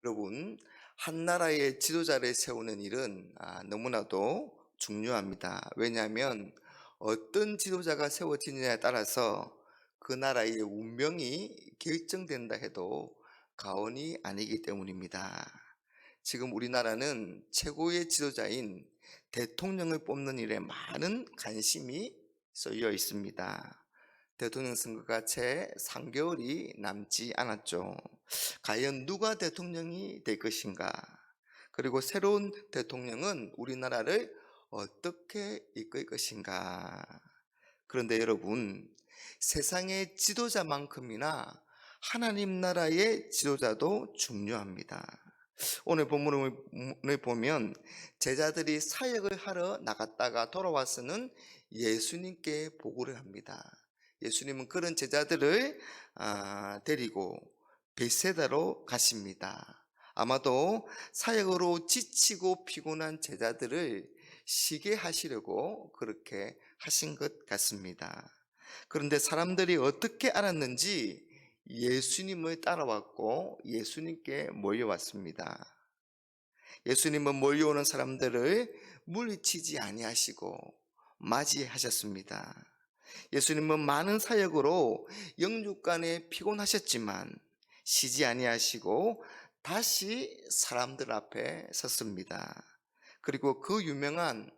여러분, 한 나라의 지도자를 세우는 일은 너무나도 중요합니다. 왜냐하면 어떤 지도자가 세워지느냐에 따라서 그 나라의 운명이 결정된다 해도 과언이 아니기 때문입니다. 지금 우리나라는 최고의 지도자인 대통령을 뽑는 일에 많은 관심이 쏠려 있습니다. 대통령 선거가 채 3개월이 남지 않았죠. 과연 누가 대통령이 될 것인가? 그리고 새로운 대통령은 우리나라를 어떻게 이끌 것인가? 그런데 여러분, 세상의 지도자만큼이나 하나님 나라의 지도자도 중요합니다. 오늘 본문을 보면 제자들이 사역을 하러 나갔다가 돌아와서는 예수님께 보고를 합니다. 예수님은 그런 제자들을 데리고 벳세다로 가십니다. 아마도 사역으로 지치고 피곤한 제자들을 쉬게 하시려고 그렇게 하신 것 같습니다. 그런데 사람들이 어떻게 알았는지 예수님을 따라왔고 예수님께 몰려왔습니다. 예수님은 몰려오는 사람들을 물리치지 아니하시고 맞이하셨습니다. 예수님은 많은 사역으로 영육간에 피곤하셨지만 쉬지 아니하시고 다시 사람들 앞에 섰습니다. 그리고 그 유명한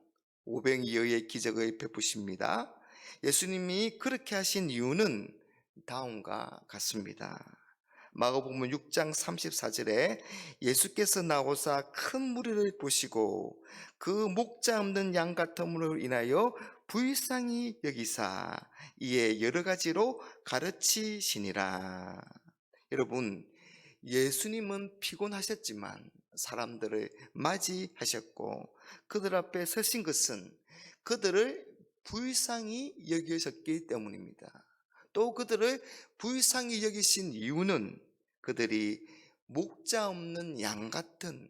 오병이어의 기적을 베푸십니다. 예수님이 그렇게 하신 이유는 다음과 같습니다. 마가복음 6장 34절에 예수께서 나오사 큰 무리를 보시고 그 목자 없는 양 같음으로 인하여 불쌍히 여기사 이에 여러 가지로 가르치시니라. 여러분, 예수님은 피곤하셨지만 사람들을 맞이하셨고 그들 앞에 서신 것은 그들을 불쌍히 여기셨기 때문입니다. 또 그들을 불쌍히 여기신 이유는 그들이 목자 없는 양 같은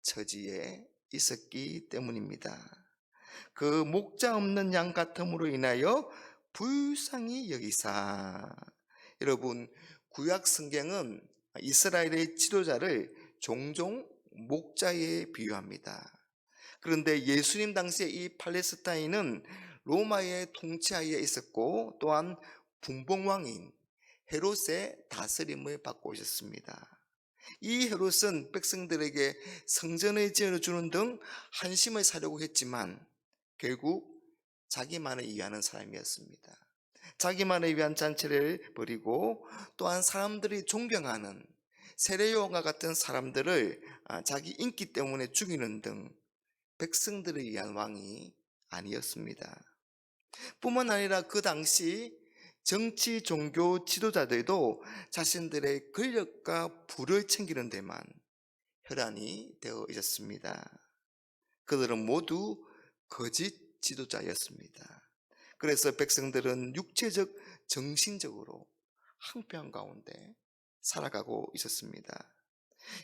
처지에 있었기 때문입니다. 그 목자 없는 양 같음으로 인하여 불쌍히 여기사. 여러분, 구약 성경은 이스라엘의 지도자를 종종 목자에 비유합니다. 그런데 예수님 당시에 이 팔레스타인은 로마의 통치하에 있었고 또한 분봉왕인 헤롯의 다스림을 받고 있었습니다. 이 헤롯은 백성들에게 성전을 지어주는 등 한심을 사려고 했지만 결국 자기만을 위하는 사람이었습니다. 자기만을 위한 잔치를 벌이고 또한 사람들이 존경하는 세례요한과 같은 사람들을 자기 인기 때문에 죽이는 등 백성들을 위한 왕이 아니었습니다. 뿐만 아니라 그 당시 정치, 종교 지도자들도 자신들의 권력과 부를 챙기는 데만 혈안이 되어 있었습니다. 그들은 모두 거짓 지도자였습니다. 그래서 백성들은 육체적, 정신적으로 황폐한 가운데 살아가고 있었습니다.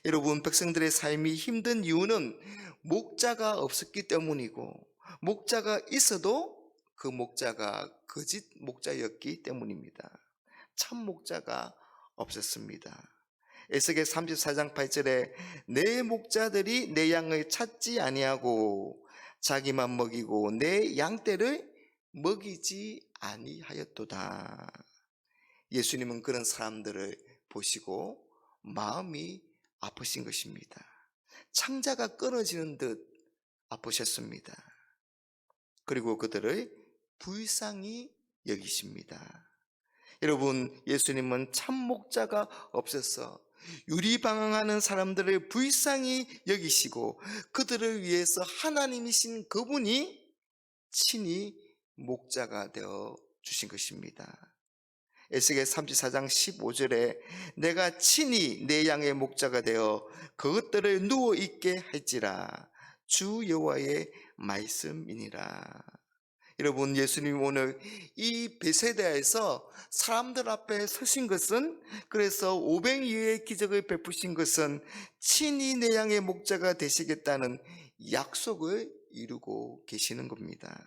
여러분, 백성들의 삶이 힘든 이유는 목자가 없었기 때문이고 목자가 있어도 그 목자가 거짓 목자였기 때문입니다. 참 목자가 없었습니다. 에스겔 34장 8절에 내 목자들이 내 양을 찾지 아니하고 자기만 먹이고 내 양떼를 먹이지 아니하였도다. 예수님은 그런 사람들을 보시고 마음이 아프신 것입니다. 창자가 끊어지는 듯 아프셨습니다. 그리고 그들을 불쌍히 여기십니다. 여러분, 예수님은 참 목자가 없어서 유리방황하는 사람들을 불쌍히 여기시고 그들을 위해서 하나님이신 그분이 친히 목자가 되어 주신 것입니다. 에스겔 34장 15절에 내가 친히 내 양의 목자가 되어 그것들을 누워 있게 할지라 주 여호와의 말씀이니라. 여러분, 예수님 오늘 이 베세다에서 사람들 앞에 서신 것은, 그래서 오병이어의 기적을 베푸신 것은 친히 내 양의 목자가 되시겠다는 약속을 이루고 계시는 겁니다.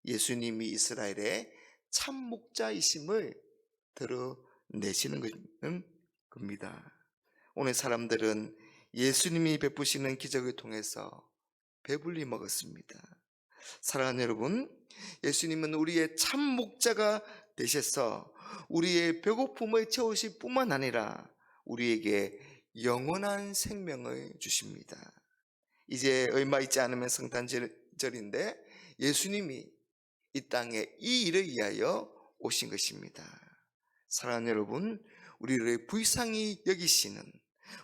예수님이 이스라엘의 참 목자이심을 드러내시는 겁니다. 오늘 사람들은 예수님이 베푸시는 기적을 통해서 배불리 먹었습니다. 사랑하는 여러분, 예수님은 우리의 참 목자가 되셔서 우리의 배고픔을 채우실 뿐만 아니라 우리에게 영원한 생명을 주십니다. 이제 얼마 있지 않으면 성탄절인데 예수님이 이 땅에 이 일을 위하여 오신 것입니다. 사랑하는 여러분, 우리를 불쌍히 여기시는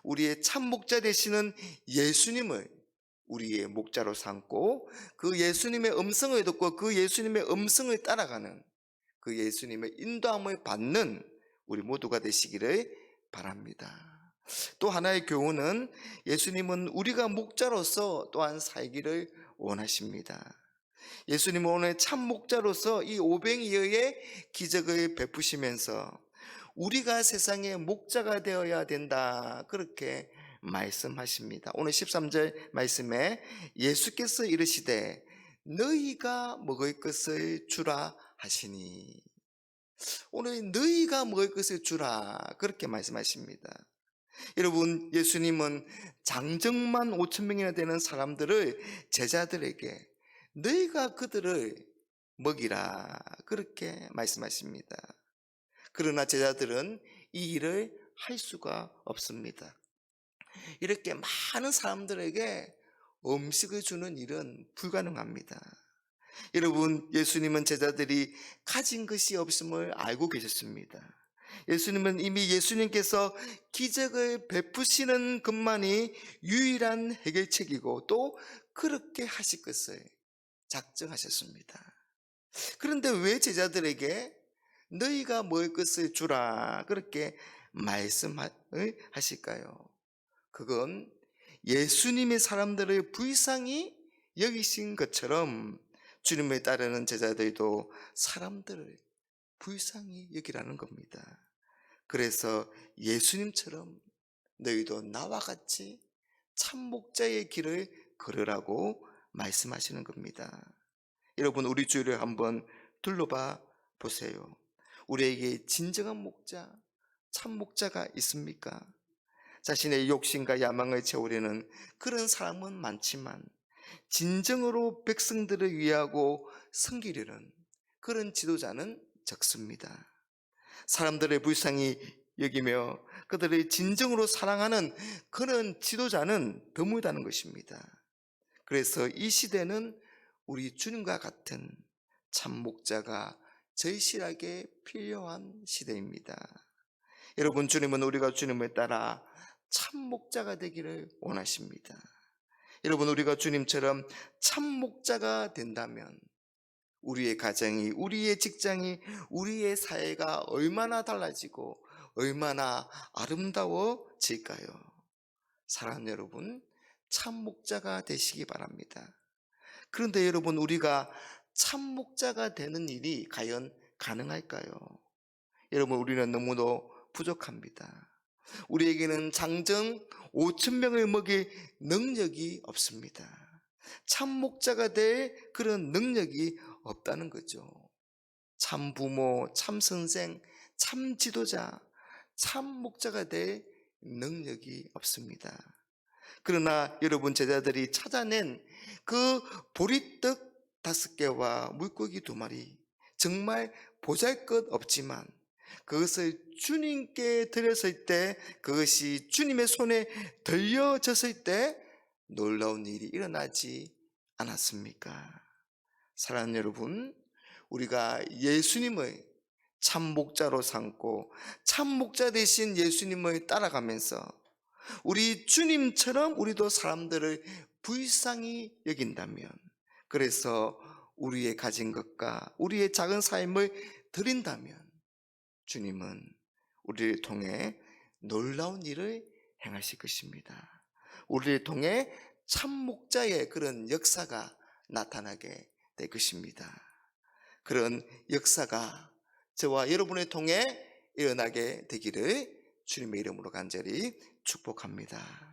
우리의 참 목자 되시는 예수님을 우리의 목자로 삼고 그 예수님의 음성을 듣고 그 예수님의 음성을 따라가는 그 예수님의 인도함을 받는 우리 모두가 되시기를 바랍니다. 또 하나의 교훈은 예수님은 우리가 목자로서 또한 살기를 원하십니다. 예수님은 오늘 참 목자로서 이 오병이어의 기적을 베푸시면서 우리가 세상의 목자가 되어야 된다, 그렇게 말씀하십니다. 오늘 13절 말씀에 예수께서 이르시되 너희가 먹을 것을 주라 하시니, 오늘 너희가 먹을 것을 주라 그렇게 말씀하십니다. 여러분, 예수님은 장정만 5천 명이나 되는 사람들을 제자들에게 너희가 그들을 먹이라 그렇게 말씀하십니다. 그러나 제자들은 이 일을 할 수가 없습니다. 이렇게 많은 사람들에게 음식을 주는 일은 불가능합니다. 여러분, 예수님은 제자들이 가진 것이 없음을 알고 계셨습니다. 예수님은 이미 예수님께서 기적을 베푸시는 것만이 유일한 해결책이고 또 그렇게 하실 것을 작정하셨습니다. 그런데 왜 제자들에게 너희가 먹을 것을 주라 그렇게 말씀하실까요? 그건 예수님이 사람들을 불쌍히 여기신 것처럼 주님을 따르는 제자들도 사람들을 불쌍히 여기라는 겁니다. 그래서 예수님처럼 너희도 나와 같이 참 목자의 길을 걸으라고 말씀하시는 겁니다. 여러분, 우리 주위를 한번 둘러봐 보세요. 우리에게 진정한 목자, 참 목자가 있습니까? 자신의 욕심과 야망을 채우려는 그런 사람은 많지만 진정으로 백성들을 위하고 섬기려는 그런 지도자는 적습니다. 사람들의 불쌍히 여기며 그들을 진정으로 사랑하는 그런 지도자는 드물다는 것입니다. 그래서 이 시대는 우리 주님과 같은 참 목자가 절실하게 필요한 시대입니다. 여러분, 주님은 우리가 주님을 따라 참 목자가 되기를 원하십니다. 여러분, 우리가 주님처럼 참 목자가 된다면 우리의 가정이, 우리의 직장이, 우리의 사회가 얼마나 달라지고 얼마나 아름다워질까요? 사랑하는 여러분, 참 목자가 되시기 바랍니다. 그런데 여러분, 우리가 참 목자가 되는 일이 과연 가능할까요? 여러분, 우리는 너무도 부족합니다. 우리에게는 장정 5천 명을 먹일 능력이 없습니다. 참 목자가 될 그런 능력이 없다는 거죠. 참 부모, 참 선생, 참 지도자, 참 목자가 될 능력이 없습니다. 그러나 여러분, 제자들이 찾아낸 그 보리떡 5개와 물고기 2마리, 정말 보잘것없지만 그것을 주님께 드렸을 때, 그것이 주님의 손에 들려졌을 때 놀라운 일이 일어나지 않았습니까? 사랑하는 여러분, 우리가 예수님을 참 목자로 삼고 참 목자 되신 예수님을 따라가면서 우리 주님처럼 우리도 사람들을 불쌍히 여긴다면, 그래서 우리의 가진 것과 우리의 작은 삶을 드린다면 주님은 우리를 통해 놀라운 일을 행하실 것입니다. 우리를 통해 참 목자의 그런 역사가 나타나게 될 것입니다. 그런 역사가 저와 여러분을 통해 일어나게 되기를 주님의 이름으로 간절히 축복합니다.